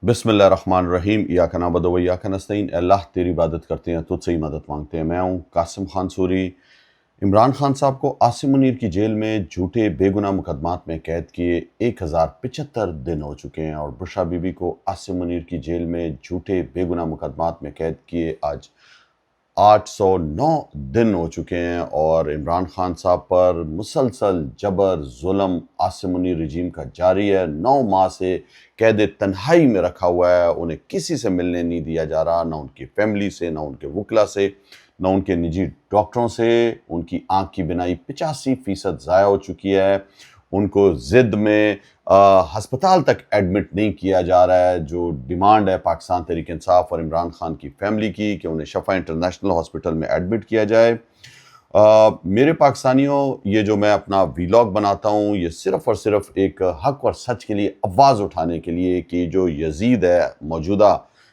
बिस्मिल्लाहिर्रहमानिर्रहीम इय्याका नअबुदु व इय्याका नस्तईन। अल्लाह तेरी इबादत करते हैं, तुझसे ही मदद मांगते हैं। मैं हूँ कासिम खान सूरी। इमरान खान साहब को आसिम मुनीर की जेल में झूठे बेगुनाह मुकदमात में कैद किए 1075 दिन हो चुके हैं और बुशरा बीबी को आसिम मुनीर की जेल में झूठे बेगुनाह मुकदमात में कैद किए आज 809 दिन हो चुके हैं और इमरान खान साहब पर मुसलसल जबर जुल्म आसिम मुनीर रजीम का जारी है। 9 माह से कैद तन्हाई में रखा हुआ है, उन्हें किसी से मिलने नहीं दिया जा रहा, ना उनकी फैमिली से, ना उनके वकला से, ना उनके निजी डॉक्टरों से। उनकी आँख की बिनाई 85% ज़ाया हो चुकी है। उनको ज़िद में हस्पताल तक एडमिट नहीं किया जा रहा है। जो डिमांड है पाकिस्तान तहरीक इंसाफ और इमरान खान की फैमिली की कि उन्हें शफा इंटरनेशनल हॉस्पिटल में एडमिट किया जाए। मेरे पाकिस्तानियों, ये जो मैं अपना वीलॉग बनाता हूँ ये सिर्फ़ और सिर्फ एक हक और सच के लिए आवाज़ उठाने के लिए कि जो यजीद है मौजूदा,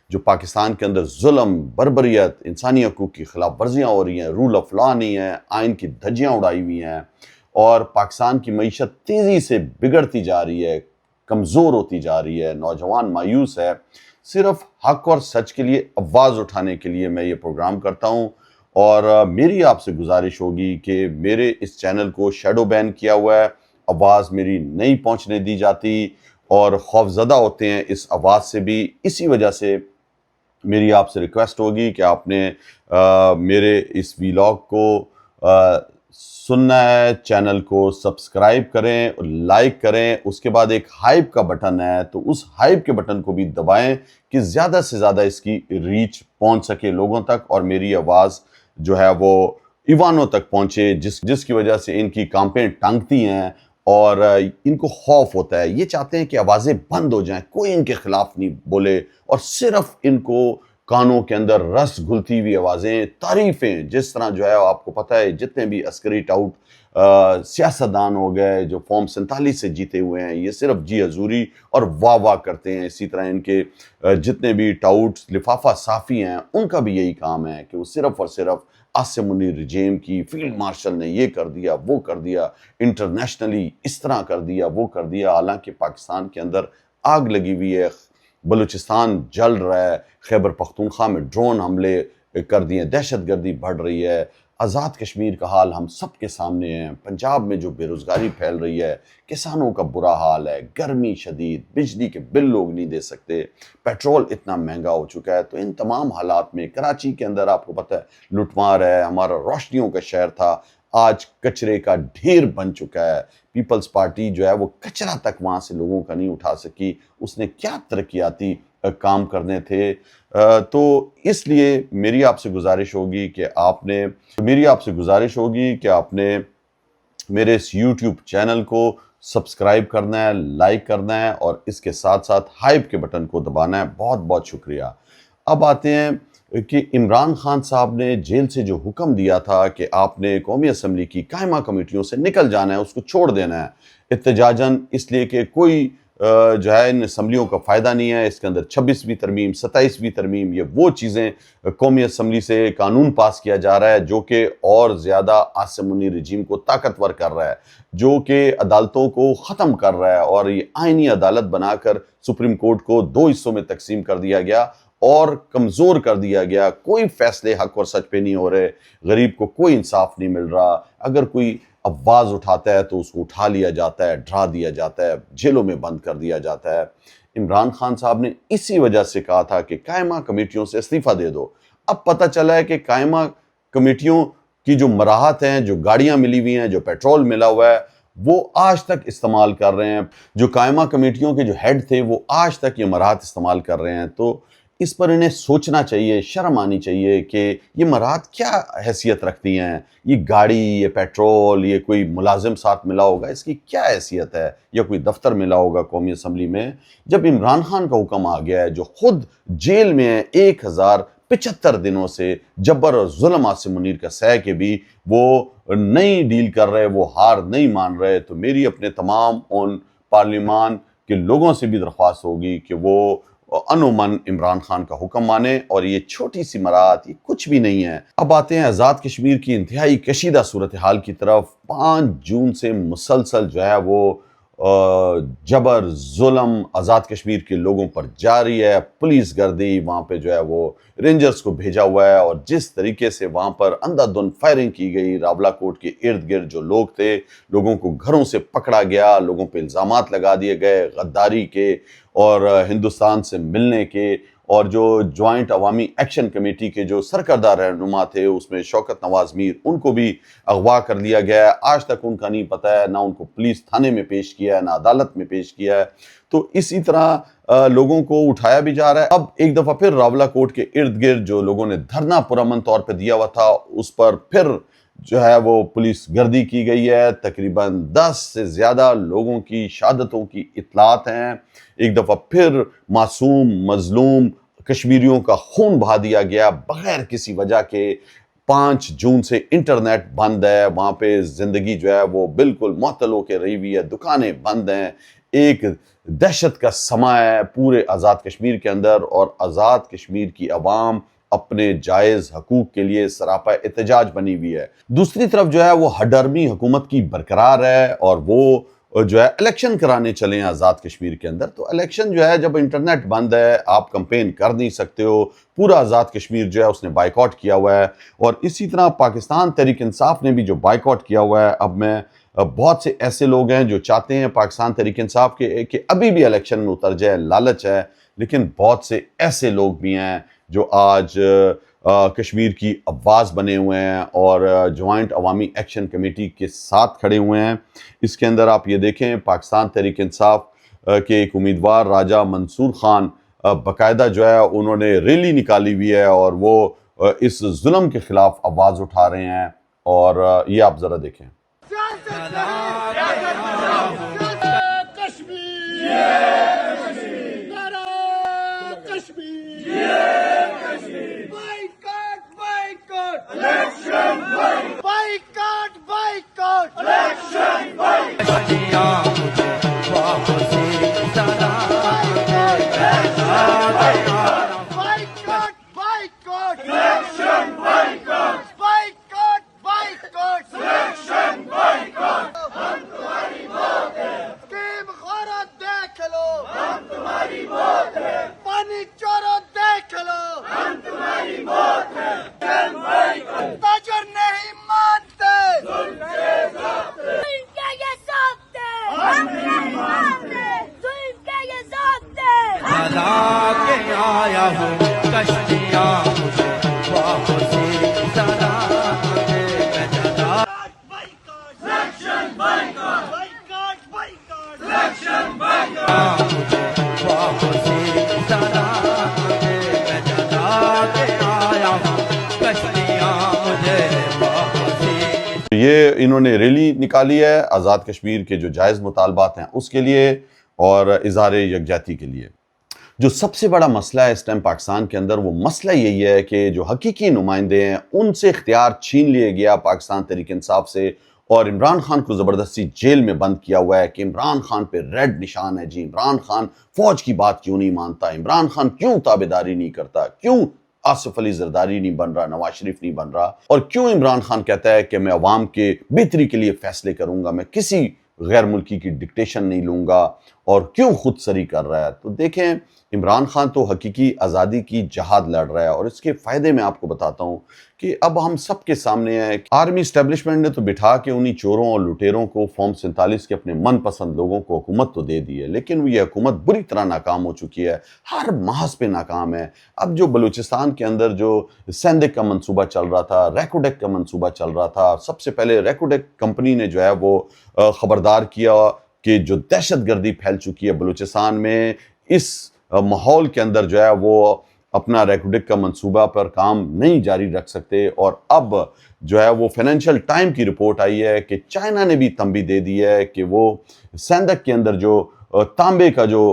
जो पाकिस्तान के अंदर जुल्म, बर्बरियत, इंसानी हकूक़ की खिलाफ वर्जियाँ हो रही हैं, रूल ऑफ लॉ नहीं है, आइन की धज्जियाँ उड़ाई हुई हैं और पाकिस्तान की मईशत तेज़ी से बिगड़ती जा रही है, कमज़ोर होती जा रही है, नौजवान मायूस है। सिर्फ हक और सच के लिए आवाज़ उठाने के लिए मैं ये प्रोग्राम करता हूँ और मेरी आपसे गुजारिश होगी कि मेरे इस चैनल को शैडो बैन किया हुआ है, आवाज़ मेरी नहीं पहुँचने दी जाती और खौफज़दा होते हैं इस आवाज़ से भी। इसी वजह से मेरी आपसे रिक्वेस्ट होगी कि आपने मेरे इस वीलॉग को सुनना है, चैनल को सब्सक्राइब करें, लाइक करें। उसके बाद एक हाइप का बटन है, तो उस हाइप के बटन को भी दबाएं कि ज़्यादा से ज़्यादा इसकी रीच पहुंच सके लोगों तक और मेरी आवाज़ जो है वो ईवानों तक पहुंचे, जिसकी वजह से इनकी कांपें टांगती हैं और इनको खौफ होता है। ये चाहते हैं कि आवाज़ें बंद हो जाएं, कोई इनके खिलाफ नहीं बोले और सिर्फ इनको कानों के अंदर रस घुलती हुई आवाज़ें, तारीफ़ें। जिस तरह जो है आपको पता है जितने भी अस्करी टाउट सियासतदान हो गए जो फॉर्म 47 से जीते हुए हैं, ये सिर्फ जी हजूरी और वाह वाह करते हैं। इसी तरह इनके जितने भी टाउट लिफाफा साफ़ी हैं उनका भी यही काम है कि वो सिर्फ और सिर्फ आसिम मुनीर रजीम की फील्ड मार्शल ने ये कर दिया, वो कर दिया, इंटरनेशनली इस तरह कर दिया, वो कर दिया। हालांकि पाकिस्तान के अंदर आग लगी हुई है, बलूचिस्तान जल रहा है, खैबर पख्तूनख्वा में ड्रोन हमले कर दिए, दहशतगर्दी बढ़ रही है, आज़ाद कश्मीर का हाल हम सब के सामने है, पंजाब में जो बेरोज़गारी फैल रही है, किसानों का बुरा हाल है, गर्मी शदीद, बिजली के बिल लोग नहीं दे सकते, पेट्रोल इतना महंगा हो चुका है। तो इन तमाम हालात में कराची के अंदर आपको पता है लुटमार है, हमारा रोशनियों का शहर था, आज कचरे का ढेर बन चुका है। पीपल्स पार्टी जो है वो कचरा तक वहाँ से लोगों का नहीं उठा सकी, उसने क्या तरक्याती काम करने थे। तो इसलिए मेरी आपसे गुजारिश होगी कि आपने मेरे इस यूट्यूब चैनल को सब्सक्राइब करना है, लाइक करना है और इसके साथ साथ हाइप के बटन को दबाना है। बहुत बहुत शुक्रिया। अब आते हैं कि इमरान खान साहब ने जेल से जो हुक्म दिया था कि आपने कौमी असम्बली की कायमा कमेटियों से निकल जाना है, उसको छोड़ देना है इत्तेजाजन, इसलिए कि कोई जो है इन असम्बलियों का फ़ायदा नहीं है। इसके अंदर 26वीं तरमीम, 27वीं तरमीम, ये वो चीज़ें कौमी असम्बली से कानून पास किया जा रहा है जो कि और ज़्यादा आसिम मुनीर रजीम को ताकतवर कर रहा है, जो कि अदालतों को ख़त्म कर रहा है और ये आइनी अदालत बनाकर सुप्रीम कोर्ट को 2 हिस्सों में तकसीम कर दिया गया और कमज़ोर कर दिया गया। कोई फ़ैसले हक और सच पे नहीं हो रहे, गरीब को कोई इंसाफ नहीं मिल रहा। अगर कोई आवाज़ उठाता है तो उसको उठा लिया जाता है, डरा दिया जाता है, जेलों में बंद कर दिया जाता है। इमरान खान साहब ने इसी वजह से कहा था कि कायमा कमेटियों से इस्तीफ़ा दे दो। अब पता चला है कि कायमा कमेटियों की जो मराहत हैं, जो गाड़ियाँ मिली हुई हैं, जो पेट्रोल मिला हुआ है, वो आज तक इस्तेमाल कर रहे हैं। जो कायमा कमेटियों के जो हेड थे वो आज तक ये मराहत इस्तेमाल कर रहे हैं। तो इस पर इन्हें सोचना चाहिए, शर्म आनी चाहिए कि ये मराहत क्या हैसियत रखती हैं। ये गाड़ी, ये पेट्रोल, ये कोई मुलाजिम साथ मिला होगा, इसकी क्या हैसियत है, या कोई दफ्तर मिला होगा कौमी असम्बली में। जब इमरान खान का हुक्म आ गया है जो खुद जेल में है 1075 दिनों से, जबर और जुल्म आसिम मुनीर का सह के भी वो नहीं डील कर रहे, वो हार नहीं मान रहे, तो मेरी अपने तमाम उन पार्लिमान के लोगों से भी दरख्वास्त होगी कि वो अनुमन इमरान खान का हुक्म माने और ये छोटी सी मराहत ये कुछ भी नहीं है। अब आते हैं आज़ाद कश्मीर की इंतहाई कशीदा सूरत हाल की तरफ। 5 जून से मुसलसल जो है वो جبر ظلم آزاد کشمیر کے لوگوں پر جاری ہے. پولیس گردی وہاں پہ جو ہے وہ رینجرز کو بھیجا ہوا ہے، اور جس طریقے سے وہاں پر اندھا دھند فائرنگ کی گئی، راولاکوٹ کے ارد گرد جو لوگ تھے، لوگوں کو گھروں سے پکڑا گیا، لوگوں پہ الزامات لگا دیے گئے غداری کے اور ہندوستان سے ملنے کے. اور جو جوائنٹ عوامی ایکشن کمیٹی کے جو سرکردہ رہنما تھے، اس میں شوکت نواز میر، ان کو بھی اغوا کر لیا گیا ہے. آج تک ان کا نہیں پتہ ہے، نہ ان کو پولیس تھانے میں پیش کیا ہے، نہ عدالت میں پیش کیا ہے. تو اسی طرح لوگوں کو اٹھایا بھی جا رہا ہے. اب ایک دفعہ پھر راولاکوٹ کے ارد گرد جو لوگوں نے دھرنا پرامن طور پہ دیا ہوا تھا، اس پر پھر جو ہے وہ پولیس گردی کی گئی ہے. تقریباً 10 سے زیادہ لوگوں کی شہادتوں کی اطلاعات ہیں. ایک دفعہ پھر معصوم مظلوم کشمیریوں کا خون بہا دیا گیا بغیر کسی وجہ کے. 5 جون سے انٹرنیٹ بند ہے، وہاں پہ زندگی جو ہے وہ بالکل معطل ہو کے رہی ہوئی ہے، دکانیں بند ہیں. ایک دہشت کا سما ہے پورے آزاد کشمیر کے اندر، اور آزاد کشمیر کی عوام اپنے جائز حقوق کے لیے سراپا احتجاج بنی ہوئی ہے. دوسری طرف جو ہے وہ ہڈرمی حکومت کی برقرار ہے، اور وہ جو ہے الیکشن کرانے چلے ہیں آزاد کشمیر کے اندر. تو الیکشن جو ہے جب انٹرنیٹ بند ہے، آپ کمپین کر نہیں سکتے ہو. پورا آزاد کشمیر جو ہے اس نے بائیکاٹ کیا ہوا ہے. اور اسی طرح پاکستان تحریک انصاف نے بھی جو بائیکاٹ کیا ہوا ہے. اب میں بہت سے ایسے لوگ ہیں جو چاہتے ہیں پاکستان تحریک انصاف کے کہ ابھی بھی الیکشن میں اتر جائے، لالچ ہے. لیکن بہت سے ایسے لوگ بھی ہیں جو آج کشمیر کی آواز بنے ہوئے ہیں اور جوائنٹ عوامی ایکشن کمیٹی کے ساتھ کھڑے ہوئے ہیں. اس کے اندر آپ یہ دیکھیں، پاکستان تحریک انصاف کے ایک امیدوار راجہ منصور خان باقاعدہ جو ہے انہوں نے ریلی نکالی ہوئی ہے، اور وہ اس ظلم کے خلاف آواز اٹھا رہے ہیں. اور یہ آپ ذرا دیکھیں. یہ انہوں نے ریلی نکالی ہے آزاد کشمیر کے جو جائز مطالبات ہیں اس کے لیے اور اظہار یکجہتی کے لیے. جو سب سے بڑا مسئلہ ہے اس ٹائم پاکستان کے اندر، وہ مسئلہ یہی ہے کہ جو حقیقی نمائندے ہیں ان سے اختیار چھین لیا گیا پاکستان تحریک انصاف سے، اور عمران خان کو زبردستی جیل میں بند کیا ہوا ہے کہ عمران خان پہ ریڈ نشان ہے. جی عمران خان فوج کی بات کیوں نہیں مانتا، عمران خان کیوں تابعداری نہیں کرتا، کیوں آصف علی زرداری نہیں بن رہا، نواز شریف نہیں بن رہا، اور کیوں عمران خان کہتا ہے کہ میں عوام کے بہتری کے لیے فیصلے کروں گا، میں کسی غیر ملکی کی ڈکٹیشن نہیں لوں گا، اور کیوں خود سری کر رہا ہے. تو دیکھیں عمران خان تو حقیقی آزادی کی جہاد لڑ رہا ہے، اور اس کے فائدے میں آپ کو بتاتا ہوں کہ اب ہم سب کے سامنے ہے. آرمی اسٹیبلشمنٹ نے تو بٹھا کے انہی چوروں اور لٹیروں کو فارم 47 کے اپنے من پسند لوگوں کو حکومت تو دے دی ہے، لیکن یہ حکومت بری طرح ناکام ہو چکی ہے، ہر محاذ پہ ناکام ہے. اب جو بلوچستان کے اندر جو سیندک کا منصوبہ چل رہا تھا، ریکوڈیک کا منصوبہ چل رہا تھا، سب سے پہلے ریکوڈیک کمپنی نے جو ہے وہ خبردار کیا کہ جو دہشت گردی پھیل چکی ہے بلوچستان میں، اس ماحول کے اندر جو ہے وہ اپنا ریکوڈک کا منصوبہ پر کام نہیں جاری رکھ سکتے. اور اب جو ہے وہ فائنینشل ٹائم کی رپورٹ آئی ہے کہ چائنا نے بھی تنبیہ دے دی ہے کہ وہ سیندک کے اندر جو تانبے کا جو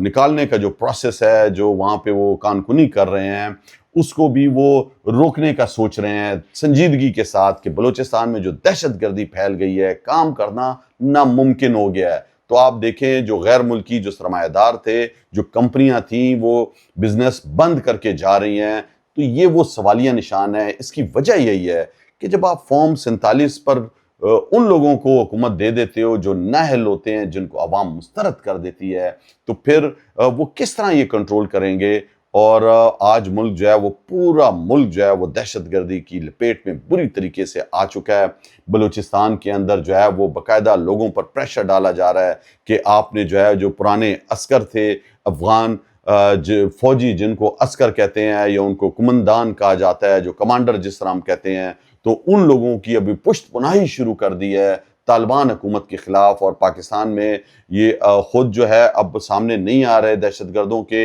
نکالنے کا جو پروسیس ہے، جو وہاں پہ وہ کانکنی کر رہے ہیں، اس کو بھی وہ روکنے کا سوچ رہے ہیں سنجیدگی کے ساتھ کہ بلوچستان میں جو دہشت گردی پھیل گئی ہے، کام کرنا ناممکن ہو گیا ہے. تو آپ دیکھیں جو غیر ملکی جو سرمایہ دار تھے، جو کمپنیاں تھیں، وہ بزنس بند کر کے جا رہی ہیں. تو یہ وہ سوالیہ نشان ہے. اس کی وجہ یہی ہے کہ جب آپ فارم 47 پر ان لوگوں کو حکومت دے دیتے ہو جو نااہل ہوتے ہیں، جن کو عوام مسترد کر دیتی ہے، تو پھر وہ کس طرح یہ کنٹرول کریں گے؟ اور آج ملک جو ہے وہ پورا ملک جو ہے وہ دہشت گردی کی لپیٹ میں بری طریقے سے آ چکا ہے۔ بلوچستان کے اندر جو ہے وہ باقاعدہ لوگوں پر پریشر ڈالا جا رہا ہے کہ آپ نے جو ہے جو پرانے عسکر تھے افغان فوجی، جن کو عسکر کہتے ہیں یا ان کو کمندان کہا جاتا ہے، جو کمانڈر جس طرح ہم کہتے ہیں، تو ان لوگوں کی ابھی پشت پناہی شروع کر دی ہے طالبان حکومت کے خلاف۔ اور پاکستان میں یہ خود جو ہے اب سامنے نہیں آ رہے دہشت گردوں کے